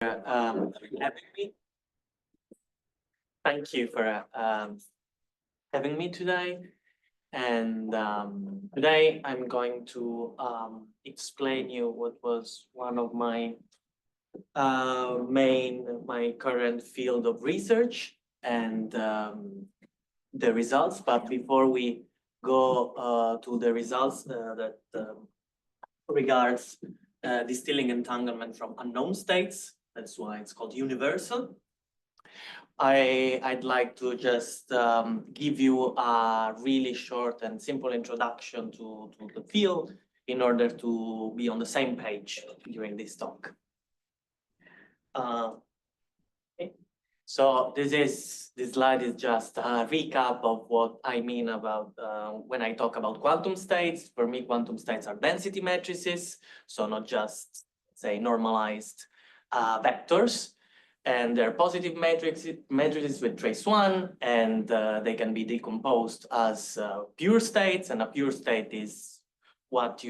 Having me. Thank you for having me today. And today I'm going to explain you what was one of my my current field of research and the results. But before we go to the results that regards distilling entanglement from unknown states, that's why it's called universal. I'd like to just give you a really short and simple introduction to the field in order to be on the same page during this talk. Okay. So this slide is just a recap of what I mean about when I talk about quantum states. For me, quantum states are density matrices, so not just, say, normalized vectors. And they're positive matrices with trace 1, and they can be decomposed as pure states, and a pure state is what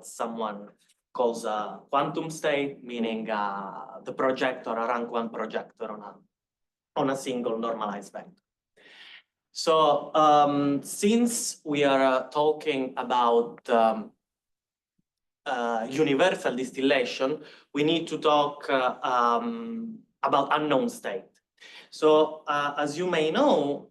someone calls a quantum state, meaning the projector, a rank 1 projector on a single normalized vector. So since we are talking about universal distillation, we need to talk about unknown state. So as you may know,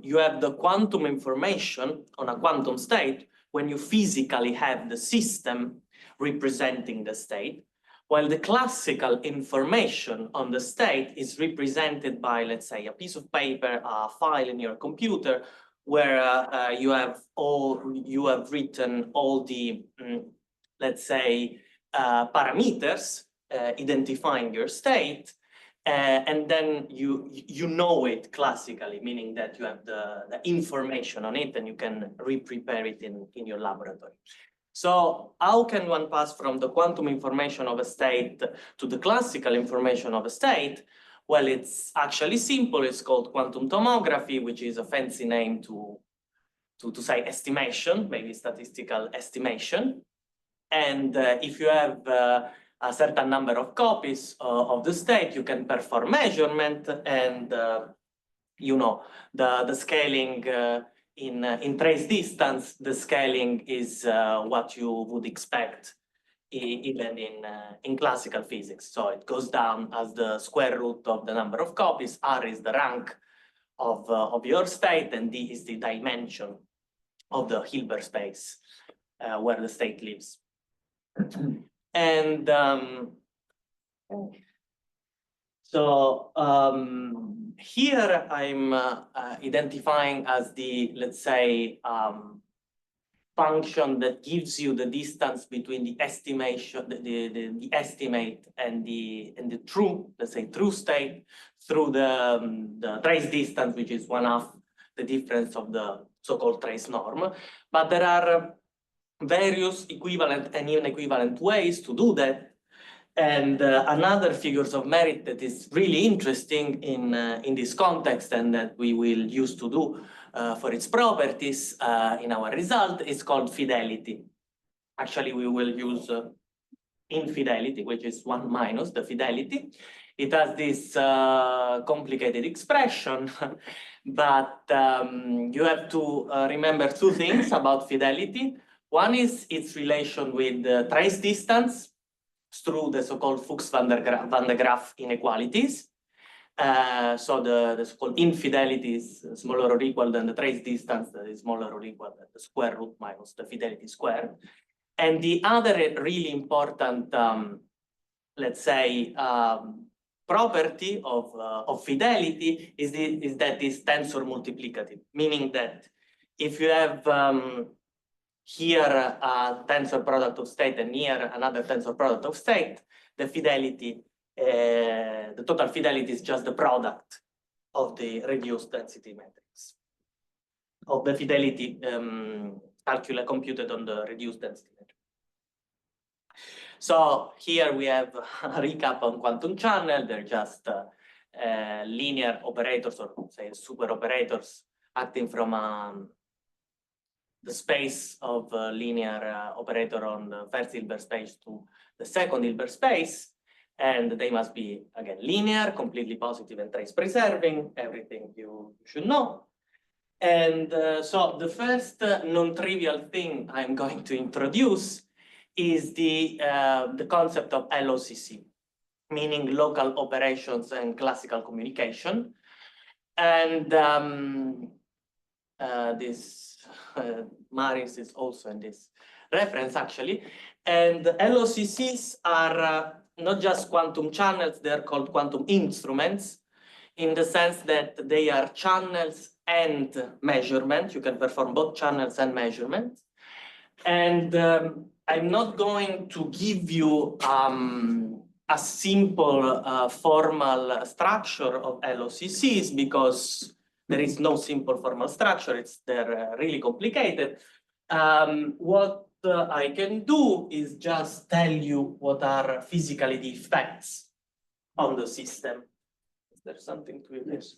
you have the quantum information on a quantum state when you physically have the system representing the state, while the classical information on the state is represented by, let's say, a piece of paper, a file in your computer, where you have written all the, let's say, parameters identifying your state, and then you know it classically, meaning that you have the information on it and you can re-prepare it in your laboratory. So how can one pass from the quantum information of a state to the classical information of a state? Well, it's actually simple. It's called quantum tomography, which is a fancy name to say estimation, maybe statistical estimation. And if you have a certain number of copies of the state, you can perform measurement, and you know, the scaling in trace distance, the scaling is what you would expect even in classical physics. So it goes down as the square root of the number of copies. R is the rank of your state, and D is the dimension of the Hilbert space where the state lives. And so here I'm identifying as the, let's say, function that gives you the distance between the estimation, the estimate and the true, let's say, true state through the trace distance, which is 1/2 the difference of the so-called trace norm. But there are various equivalent and inequivalent ways to do that. And another figures of merit that is really interesting in this context and that we will use to do for its properties in our result is called fidelity. Actually, we will use infidelity, which is 1 minus the fidelity. It has this complicated expression, but you have to remember 2 things about fidelity. One is its relation with the trace distance through the so-called Fuchs-Van de Graaff inequalities. So the so-called infidelity is smaller or equal than the trace distance, that is smaller or equal than the square root minus the fidelity squared. And the other really important, let's say, property of fidelity is that it's tensor multiplicative, meaning that if you have here a tensor product of state and here another tensor product of state, the fidelity, the total fidelity is just the product of the reduced density matrix, of the fidelity calculated computed on the reduced density matrix. So here we have a recap on quantum channel. They're just linear operators, or say super operators acting from the space of linear operator on the first Hilbert space to the second Hilbert space. And they must be, again, linear, completely positive and trace preserving, everything you should know. And so the first non-trivial thing I'm going to introduce is the concept of LOCC, meaning local operations and classical communication. And this Maris is also in this reference, actually. And LOCCs are not just quantum channels, they're called quantum instruments, in the sense that they are channels and measurement. You can perform both channels and measurement. And I'm not going to give you a simple formal structure of LOCCs because there is no simple formal structure. They're really complicated. What I can do is just tell you what are physically the effects on the system. Is there something to this?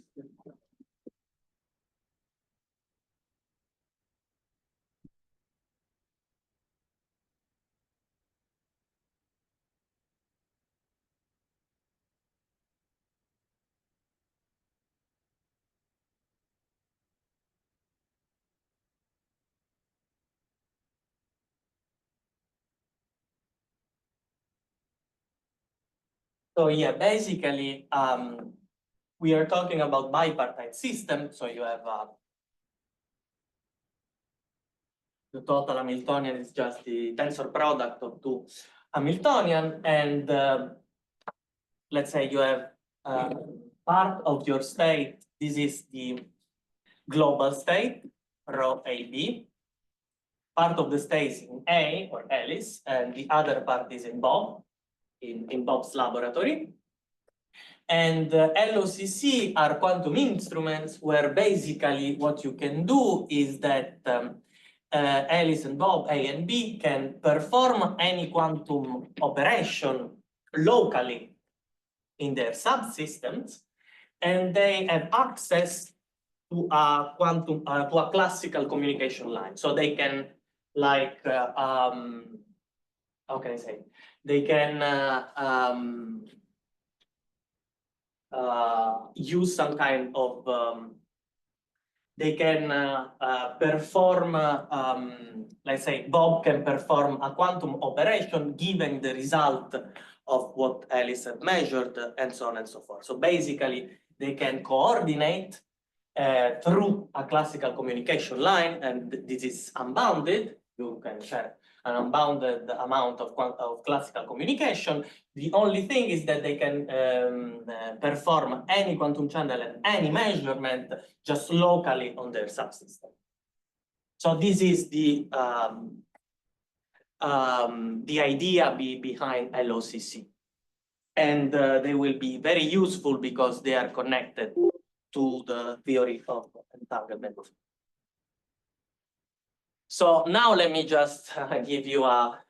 So yeah, basically, we are talking about bipartite system. So you have the total Hamiltonian is just the tensor product of two Hamiltonian, and let's say you have part of your state. This is the global state, rho AB. Part of the state is in A or Alice, and the other part is in Bob, in Bob's laboratory. And LOCC are quantum instruments where basically what you can do is that Alice and Bob, A and B, can perform any quantum operation locally in their subsystems, and they have access to a quantum, to a classical communication line. So they can, like, how can I say? They can use some kind of, they can perform, let's say, Bob can perform a quantum operation given the result of what Alice had measured, and so on and so forth. So basically, they can coordinate through a classical communication line, and this is unbounded. You can share an unbounded amount of classical communication. The only thing is that they can perform any quantum channel and any measurement just locally on their subsystem. So this is the idea behind LOCC. And they will be very useful because they are connected to the theory of entanglement. So now let me just give you a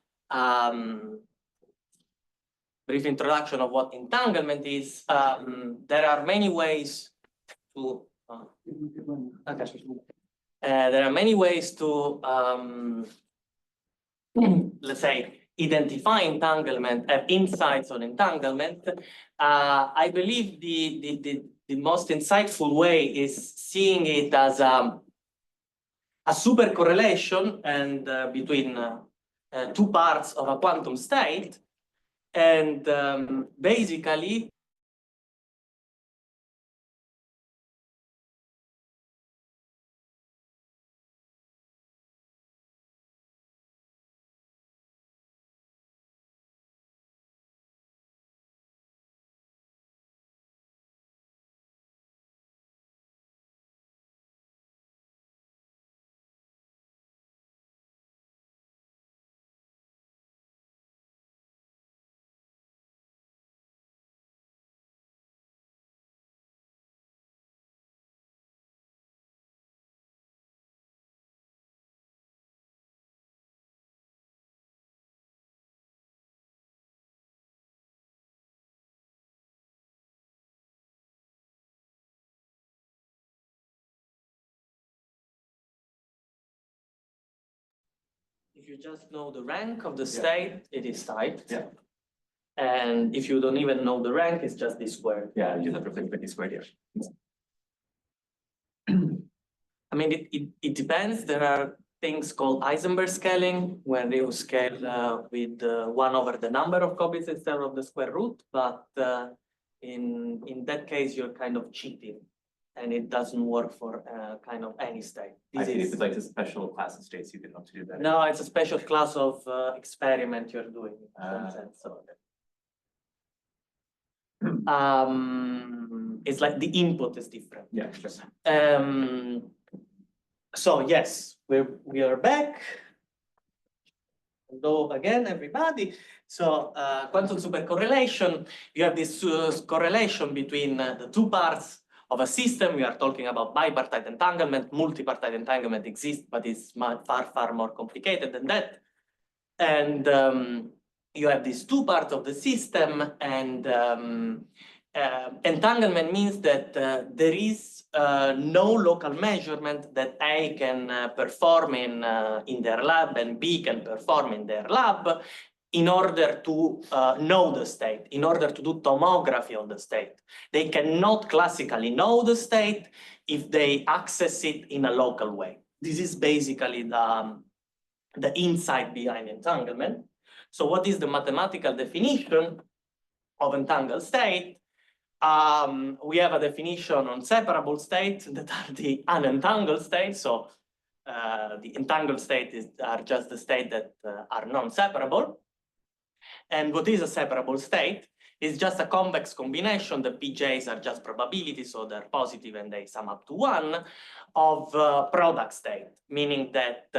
brief introduction of what entanglement is. There are many ways to there are many ways to let's say identify entanglement, have insights on entanglement. I believe the most insightful way is seeing it as a super correlation and between two parts of a quantum state, and basically if you just know the rank of the state, it is typed. Yeah. And if you don't even know the rank, it's just this square. Yeah, you just have to replace by this squared here. I mean, it depends. There are things called Heisenberg scaling, where you scale with 1 over the number of copies instead of the square root. But in that case, you're kind of cheating, and it doesn't work for kind of any state. I see. It's like a special class of states you can opt to do that. No, it's a special class of experiment you're doing. So, it's like the input is different. Yeah, sure. So yes, we are back. Hello again, everybody. So quantum supercorrelation, you have this correlation between the two parts of a system. We are talking about bipartite entanglement. Multipartite entanglement exists, but it's far more complicated than that. And you have these two parts of the system, and entanglement means that there is no local measurement that A can perform in their lab and B can perform in their lab in order to know the state, in order to do tomography of the state. They cannot classically know the state if they access it in a local way. This is basically the insight behind entanglement. So what is the mathematical definition of entangled state? We have a definition on separable states that are the unentangled states. So the entangled states are just the states that are non-separable. And what is a separable state? It's just a convex combination. The PJs are just probabilities, so they're positive and they sum up to 1, of product state, meaning that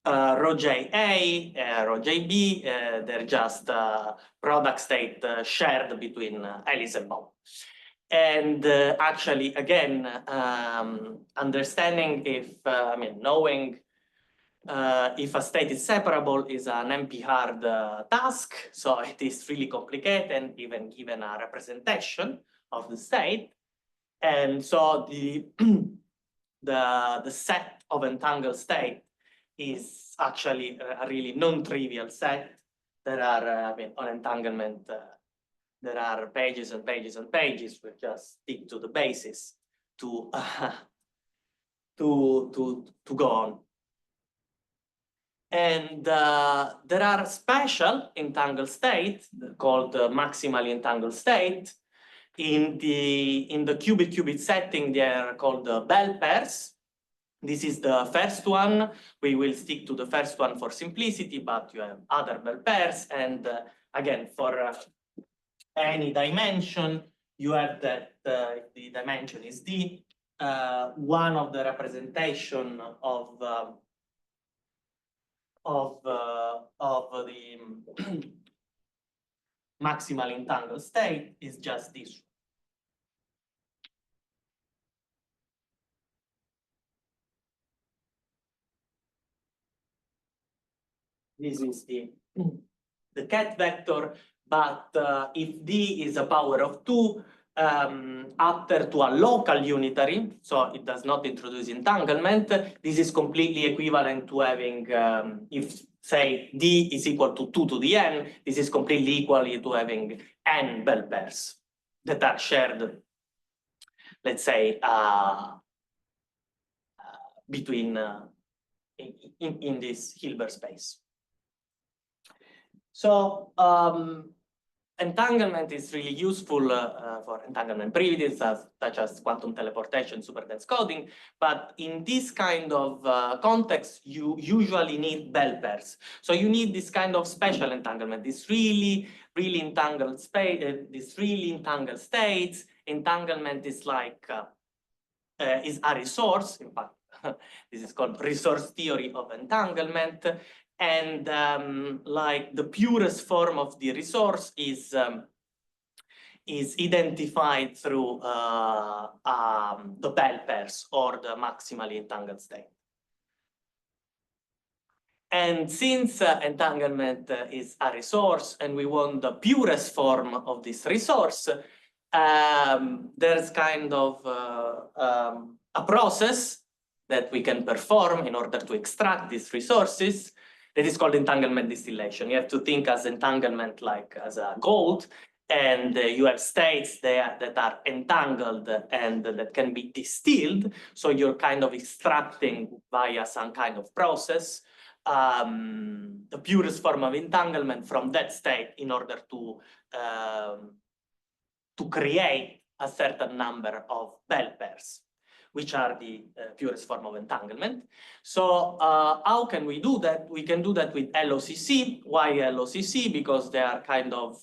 rho J A, rho J B, they're just product state shared between Alice and Bob. And actually, again, understanding if, knowing if a state is separable is an NP-hard task, so it is really complicated, even given a representation of the state. And so the set of entangled state is actually a really non-trivial set. There are, on entanglement, there are pages and pages and pages. We just stick to the basis to go on. And there are special entangled states called maximally entangled state. In the qubit setting, they are called Bell pairs. This is the first one. We will stick to the first one for simplicity, but you have other Bell pairs. And again, for any dimension, you have that if the dimension is D, one of the representation of the maximally entangled state is just this one. This is the ket vector, but if D is a power of 2, after to a local unitary, so it does not introduce entanglement, this is completely equivalent to having, if say D is equal to 2 to the n, this is completely equal to having n Bell pairs that are shared, let's say, between in this Hilbert space. So entanglement is really useful for entanglement primitives such as quantum teleportation, superdense coding. But in this kind of context, you usually need Bell pairs. So you need this kind of special entanglement, this really entangled space, this really entangled states. Entanglement is like is a resource. In fact, this is called resource theory of entanglement. And like the purest form of the resource is identified through the Bell pairs or the maximally entangled state. And since entanglement is a resource and we want the purest form of this resource, there's kind of a process that we can perform in order to extract these resources. That is called entanglement distillation. You have to think as entanglement like as a gold, and you have states there that are entangled and that can be distilled. So you're kind of extracting via some kind of process the purest form of entanglement from that state in order to create a certain number of bell pairs, which are the purest form of entanglement. So how can we do that? We can do that with LOCC. Why LOCC? Because they are kind of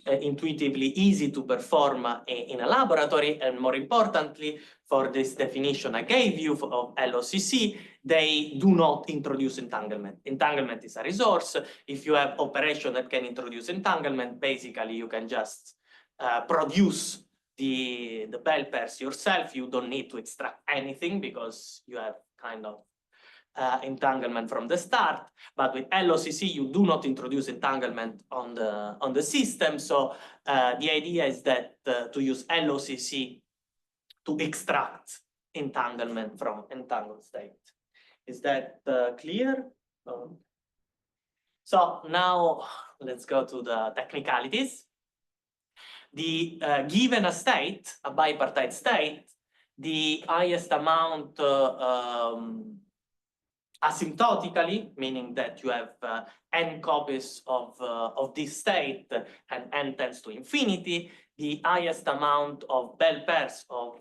intuitively easy to perform in a laboratory, and more importantly, for this definition I gave you of LOCC, they do not introduce entanglement. Entanglement is a resource. If you have operation that can introduce entanglement, basically you can just produce the bell pairs yourself. You don't need to extract anything because you have kind of entanglement from the start. But with LOCC, you do not introduce entanglement on the system. So the idea is that to use LOCC to extract entanglement from entangled state. Is that clear? So now let's go to the technicalities. Given a state, a bipartite state, the highest amount asymptotically, meaning that you have n copies of this state and n tends to infinity, the highest amount of bell pairs of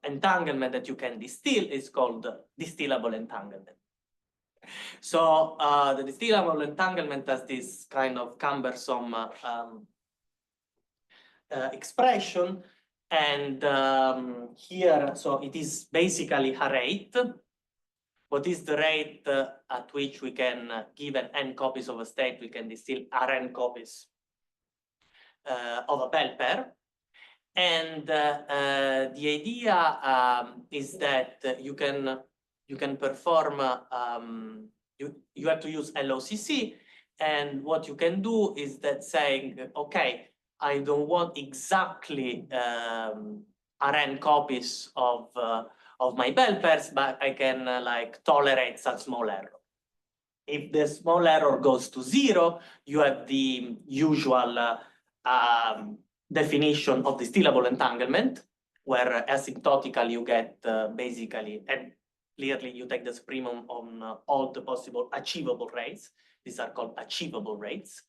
entanglement that you can distill is called distillable entanglement. So the distillable entanglement has this kind of cumbersome expression, and here, so it is basically a rate. What is the rate at which we can, given n copies of a state, we can distill Rn copies of a bell pair? And the idea is that you can perform, you have to use LOCC, and what you can do is that saying, okay, I don't want exactly Rn copies of my bell pairs, but I can like tolerate such small error. If the small error goes to 0, you have the usual definition of distillable entanglement, where asymptotically you get basically, and clearly you take the supremum on all the possible achievable rates. These are called achievable rates.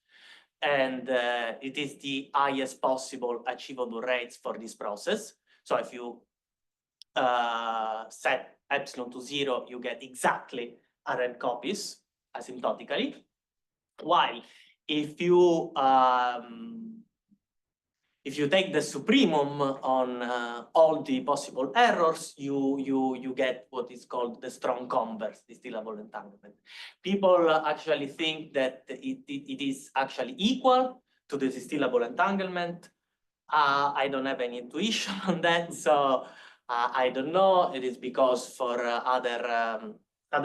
And it is the highest possible achievable rates for this process. So if you set epsilon to 0, you get exactly Rn copies asymptotically. While if you take the supremum on all the possible errors, you get what is called the strong converse distillable entanglement. People actually think that it is actually equal to the distillable entanglement. I don't have any intuition on that, so I don't know. It is because for other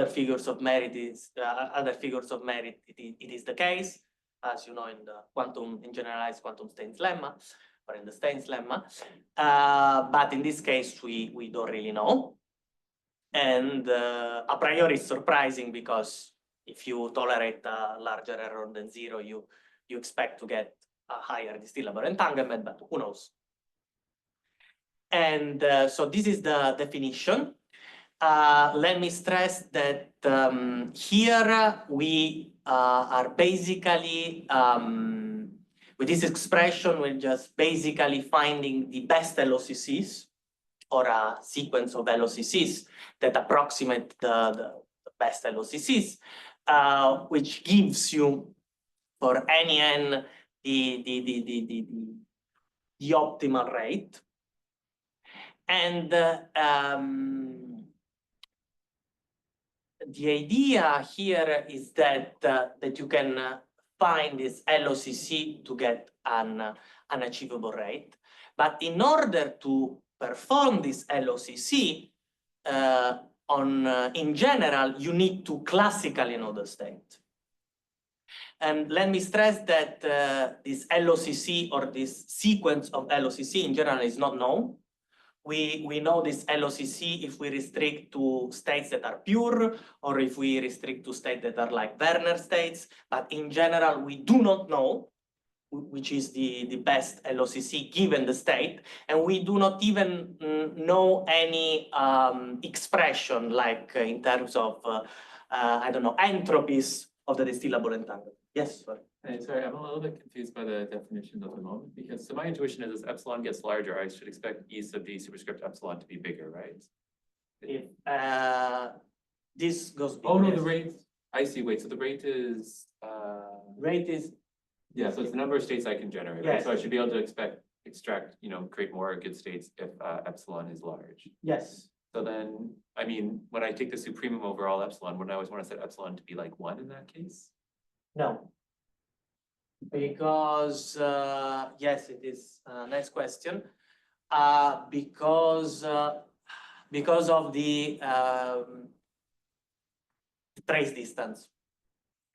figures of merit, it is the case, as you know, in the generalized quantum Stain's lemma, or in the Stain's lemma. But in this case, we don't really know. And a priori it's surprising, because if you tolerate a larger error than 0, you expect to get a higher distillable entanglement, but who knows? And so this is the definition. Let me stress that here we are basically, with this expression, we're just basically finding the best LOCCs, or a sequence of LOCCs that approximate the best LOCCs, which gives you, for any n, the optimal rate. And the idea here is that you can find this LOCC to get an achievable rate. But in order to perform this LOCC, in general, you need to classically know the state. And let me stress that this LOCC, or this sequence of LOCC in general, is not known. we know this LOCC if we restrict to states that are pure or if we restrict to states that are like Werner states. But in general, we do not know which is the best LOCC given the state. And we do not even know any expression like in terms of, I don't know, entropies of the distillable entanglement. Yes, sorry. Hey, sorry, I'm a little bit confused by the definitions at the moment, because so my intuition is as epsilon gets larger, I should expect E sub D superscript epsilon to be bigger, right? If this goes Oh, no, yes. the rate, I see, wait, so the rate is, Rate is, yeah, so it's the number of states I can generate, right? Yes. So I should be able to extract, create more good states if epsilon is large. yes. So then, I mean, when I take the supremum over all epsilon, wouldn't I always want to set epsilon to be like 1 in that case? No. Because, yes, it is a nice question. Because of the trace distance.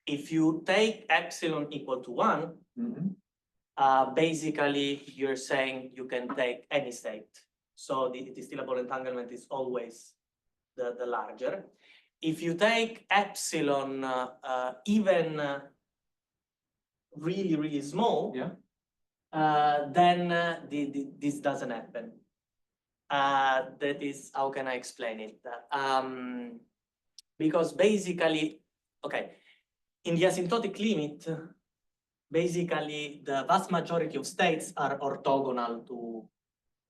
If you take epsilon equal to 1, basically you're saying you can take any state. So the distillable entanglement is always the larger. If you take epsilon even really, really small, Yeah. then this doesn't happen. That is, how can I explain it? Because basically, okay, in the asymptotic limit, basically the vast majority of states are orthogonal to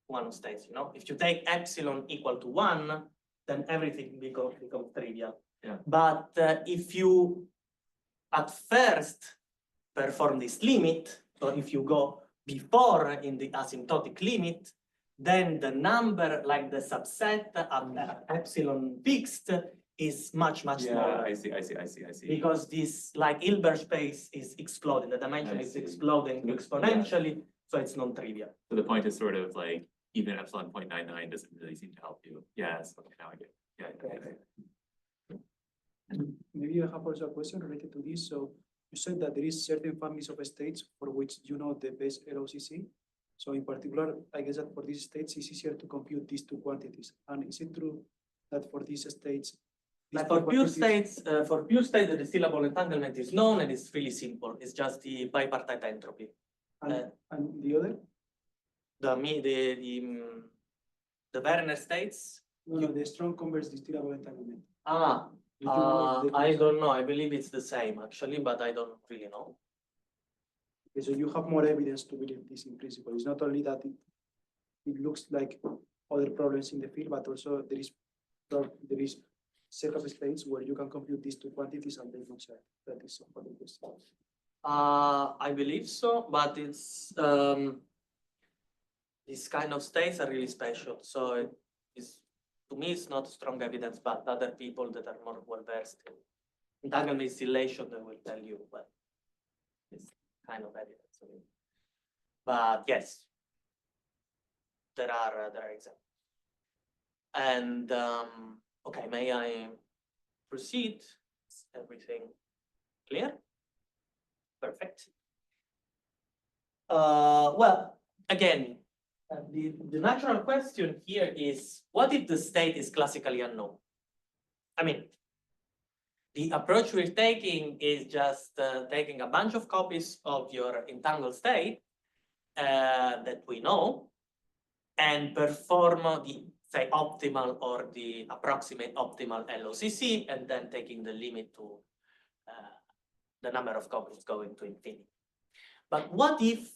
one state. If you take epsilon equal to 1, then everything becomes trivial. Yeah. But if you at first perform this limit, so if you go before in the asymptotic limit, then the number, like the subset at epsilon fixed, is much smaller. I see. Because this, like Hilbert space, is exploding. The dimension is exploding exponentially, so it's non-trivial. So the point is sort of like even epsilon 0.99 doesn't really seem to help you. Yes, okay, now I get it. Yeah. Maybe I have also a question related to this. So you said that there is certain families of states for which you know the best LOCC. So in particular, I guess that for these states, it's easier to compute these two quantities. And is it true that for these states, Like for pure states, the distillable entanglement is known and it's really simple. It's just the bipartite entropy. and the other? The Werner states. No, the strong converse distillable entanglement. I don't know. I believe it's the same actually, but I don't really know. Okay, so you have more evidence to believe this in principle. It's not only that it looks like other problems in the field, but also there is set of states where you can compute these two quantities and they don't share. That is one of the questions. I believe so, but it's these kind of states are really special. So to me, it's not strong evidence, but other people that are more well versed in entanglement distillation, they will tell you, well, it's kind of evidence. But yes, there are examples. And okay, may I proceed? Is everything clear? Perfect. Well, again, the natural question here is, what if the state is classically unknown? I mean, the approach we're taking is just taking a bunch of copies of your entangled state that we know and perform the, say, optimal or the approximate optimal LOCC, and then taking the limit to the number of copies going to infinity. But what if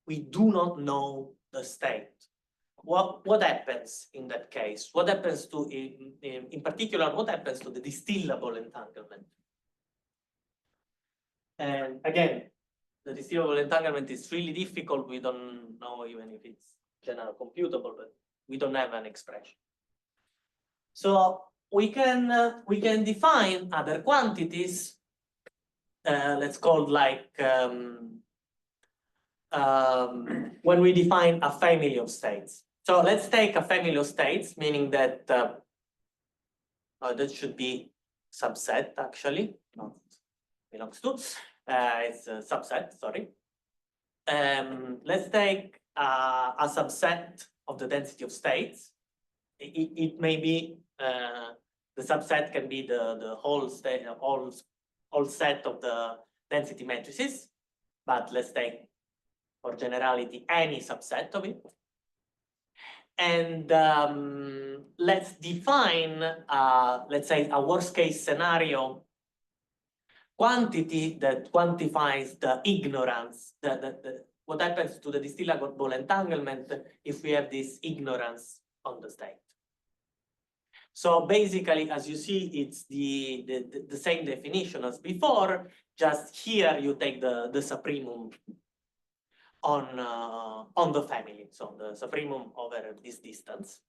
we do not know the state? What happens in that case? What happens to, in particular, what happens to the distillable entanglement? And again, the distillable entanglement is really difficult. We don't know even if it's general computable, but we don't have an expression. So we can define other quantities. Let's call like when we define a family of states. So let's take a family of states, meaning that that should be subset actually, not belongs to. It's a subset, sorry. Let's take a subset of the density of states. It may be the subset can be the whole state, all set of the density matrices, but let's take for generality any subset of it. And let's define, let's say, a worst case scenario quantity that quantifies the ignorance, what happens to the distillable entanglement if we have this ignorance on the state. So basically, as you see, it's the same definition as before, just here you take the supremum on the family. So the supremum over this distance,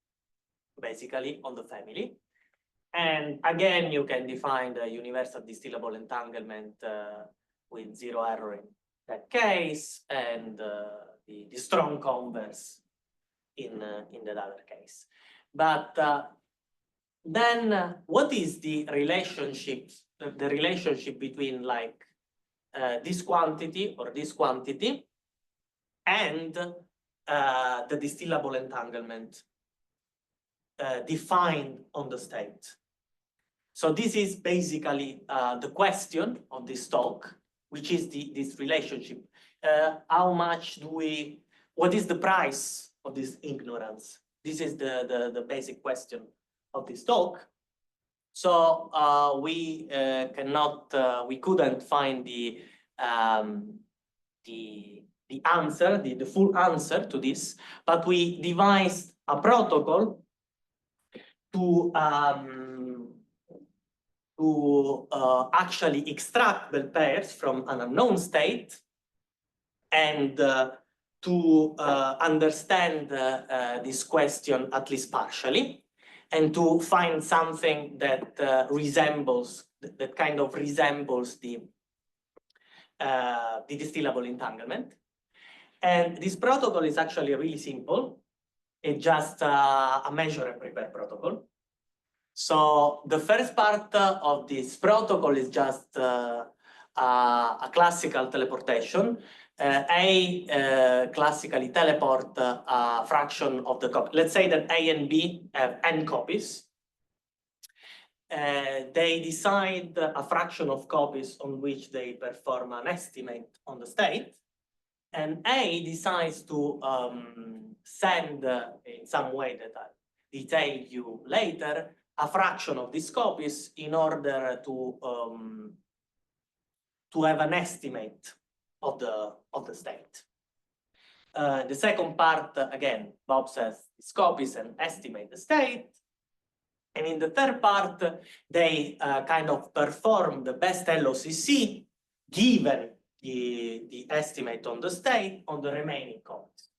basically on the family. And again, you can define the universal distillable entanglement with zero error in that case, and the strong converse in the other case. But then what is the relationship between like this quantity or this quantity and the distillable entanglement defined on the state? So this is basically the question of this talk, which is this relationship. How much do we, what is the price of this ignorance? This is the basic question of this talk. So we couldn't find the answer, the full answer to this, but we devised a protocol to actually extract Bell pairs from an unknown state and to understand this question at least partially, and to find something that resembles, that kind of resembles the distillable entanglement. And this protocol is actually really simple. It's just a measure and prepare protocol. So the first part of this protocol is just a classical teleportation. Classically teleport a fraction of the copy. Let's say that A and B have n copies. They decide a fraction of copies on which they perform an estimate on the state. And A decides to send in some way that I'll detail you later, a fraction of these copies in order to have an estimate of the state. The second part, again, Bob says these copies and estimate the state. And in the third part, they kind of perform the best LOCC given the estimate on the state on the remaining copies.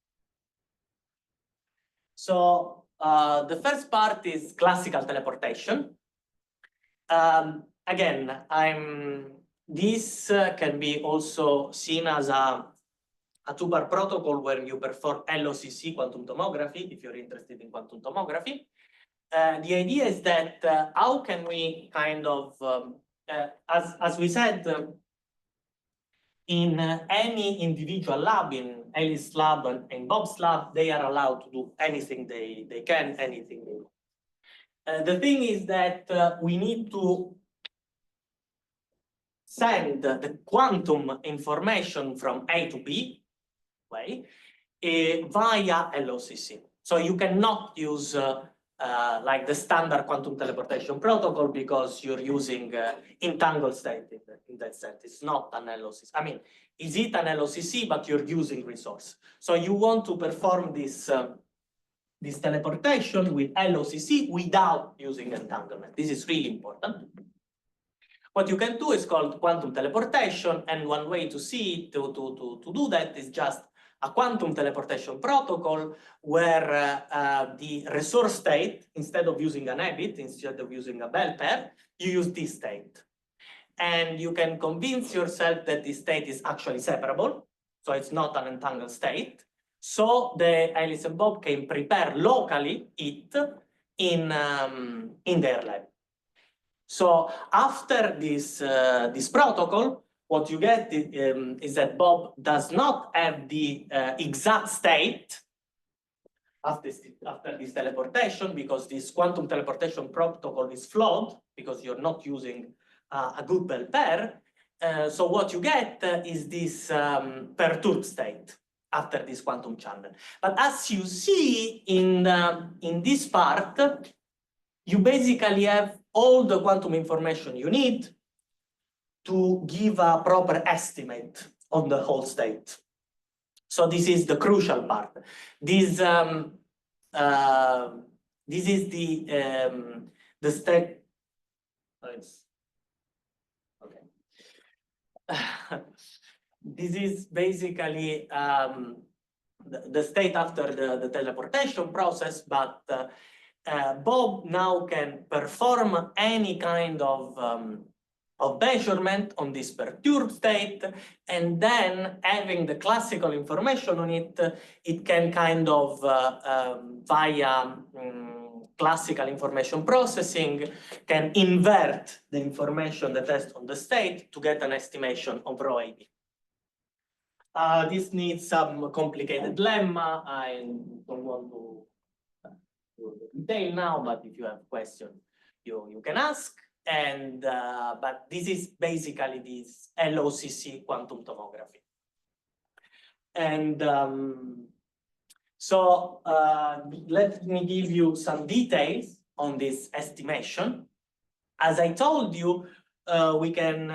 So the first part is classical teleportation. Again, this can be also seen as a two-bar protocol where you perform LOCC quantum tomography, if you're interested in quantum tomography. The idea is that how can we kind of, as we said, in any individual lab, in Alice's lab and Bob's lab, they are allowed to do anything they can, anything they want. The thing is that we need to send the quantum information from A to B way via LOCC. So you cannot use like the standard quantum teleportation protocol because you're using entangled state in that sense. It's not an LOCC. I mean, is it an LOCC, but you're using resource. So you want to perform this this teleportation with LOCC without using entanglement. This is really important. What you can do is called quantum teleportation, and one way to see it, to do that is just a quantum teleportation protocol where the resource state, instead of using an habit, instead of using a Bell pair, you use this state. And you can convince yourself that this state is actually separable, so it's not an entangled state. So the Alice and Bob can prepare locally it in their lab. So after this, this protocol, what you get is that Bob does not have the exact state after this teleportation, because this quantum teleportation protocol is flawed, because you're not using a good bell pair. So what you get is this perturbed state after this quantum channel. But as you see in this part, you basically have all the quantum information you need to give a proper estimate on the whole state. So this is the crucial part. This is the state. Okay. This is basically the state after the teleportation process, but Bob now can perform any kind of measurement on this perturbed state, and then having the classical information on it, it can kind of via classical information processing can invert the information that has on the state to get an estimation of rho AB. This needs some complicated lemma. I don't want to detail now, but if you have questions, you can ask. And but this is basically this LOCC quantum tomography. And so let me give you some details on this estimation. As I told you, we can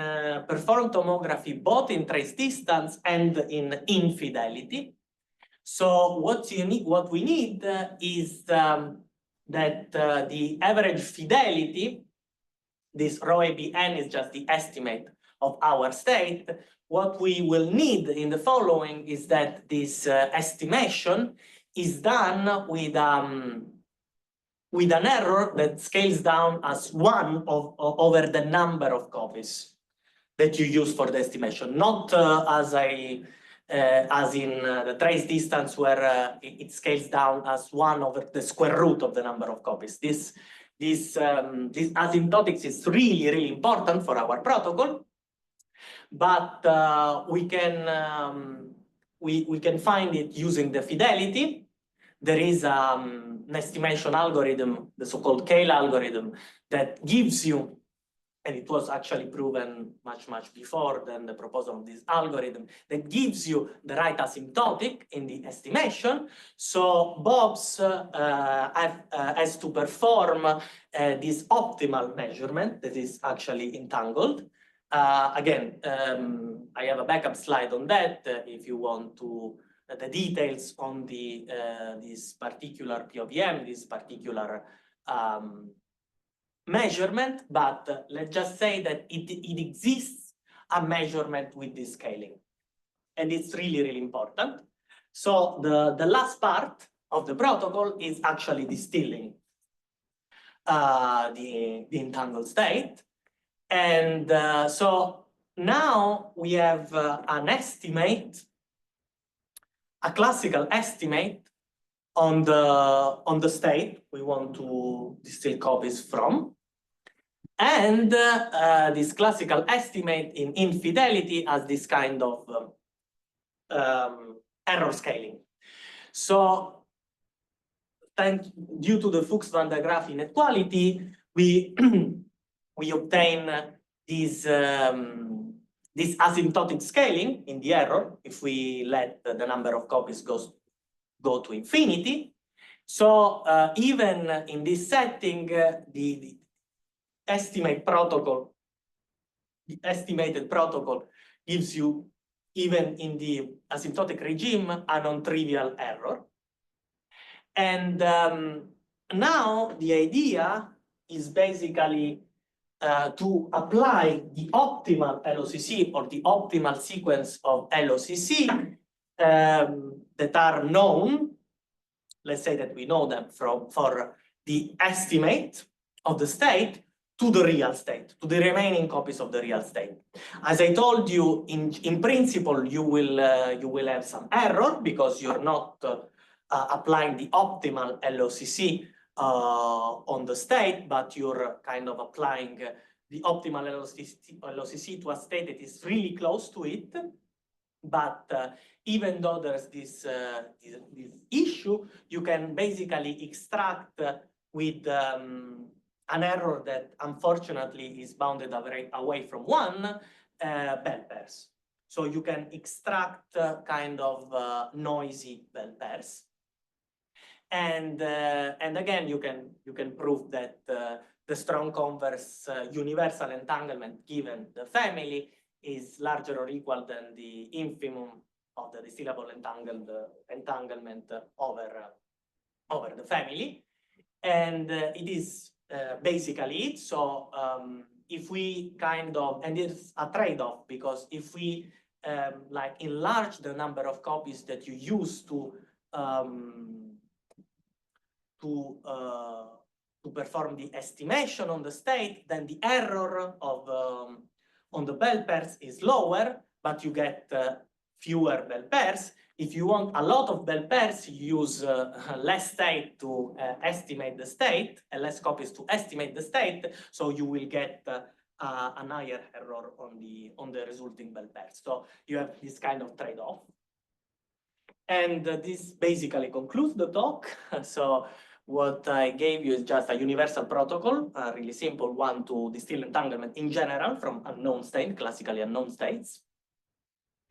perform tomography both in trace distance and in infidelity. So what we need is that the average fidelity, this rho ABN is just the estimate of our state. What we will need in the following is that this estimation is done with an error that scales down as 1 over the number of copies that you use for the estimation, not as in the trace distance where it scales down as 1 over the square root of the number of copies. This asymptotics is really, really important for our protocol, but we can find it using the fidelity. There is an estimation algorithm, the so-called Kale algorithm, that gives you, and it was actually proven much before than the proposal of this algorithm, that gives you the right asymptotic in the estimation. So Bob's has to perform this optimal measurement that is actually entangled. Again, I have a backup slide on that if you want to the details on the this particular POVM, this particular measurement, but let's just say that it exists a measurement with this scaling, and it's really, really important. So the last part of the protocol is actually distilling the entangled state, and so now we have an estimate, a classical estimate on the state we want to distill copies from, and this classical estimate in infidelity as this kind of error scaling. So due to the Fuchs-Van der Graaf inequality, we obtain this asymptotic scaling in the error if we let the number of copies go to infinity. So even in this setting, the estimated protocol gives you, even in the asymptotic regime, a non-trivial error. And now the idea is basically to apply the optimal LOCC or the optimal sequence of LOCC that are known. Let's say that we know them for the estimate of the state to the real state, to the remaining copies of the real state. As I told you, in principle, you will have some error because you're not applying the optimal LOCC on the state, but you're kind of applying the optimal LOCC to a state that is really close to it. But even though there's this issue, you can basically extract with an error that unfortunately is bounded away from one, bell pairs. So you can extract kind of noisy bell pairs. And again, you can prove that the strong converse universal entanglement given the family is larger or equal than the infimum of the distillable entanglement over the family. And it is basically it. So if we kind of, and it's a trade-off, because if we like enlarge the number of copies that you use to perform the estimation on the state, then the error of on the bell pairs is lower, but you get fewer bell pairs. If you want a lot of bell pairs, you use less state to estimate the state, and less copies to estimate the state, so you will get a higher error on the resulting bell pairs. So you have this kind of trade-off. And this basically concludes the talk. So what I gave you is just a universal protocol, a really simple one to distill entanglement in general from unknown state, classically unknown states.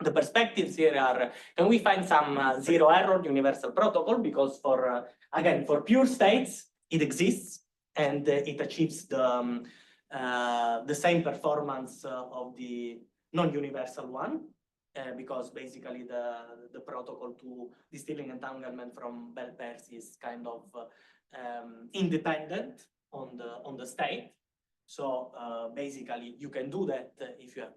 The perspectives here are, can we find some zero error universal protocol? Because for, again, for pure states, it exists and it achieves the same performance of the non-universal one. Because basically the protocol to distilling entanglement from bell pairs is kind of independent on the state. So basically you can do that if you have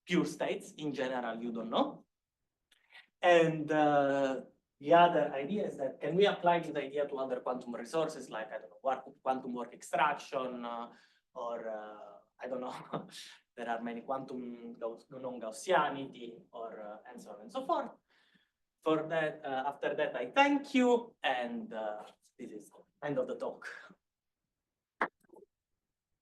pure states. In general, you don't know. And the other idea is that, can we apply this idea to other quantum resources, like, I don't know, quantum work extraction, or I don't know, there are many quantum non-Gaussianity, or and so on and so forth. For that, after that, I thank you, and this is the end of the talk.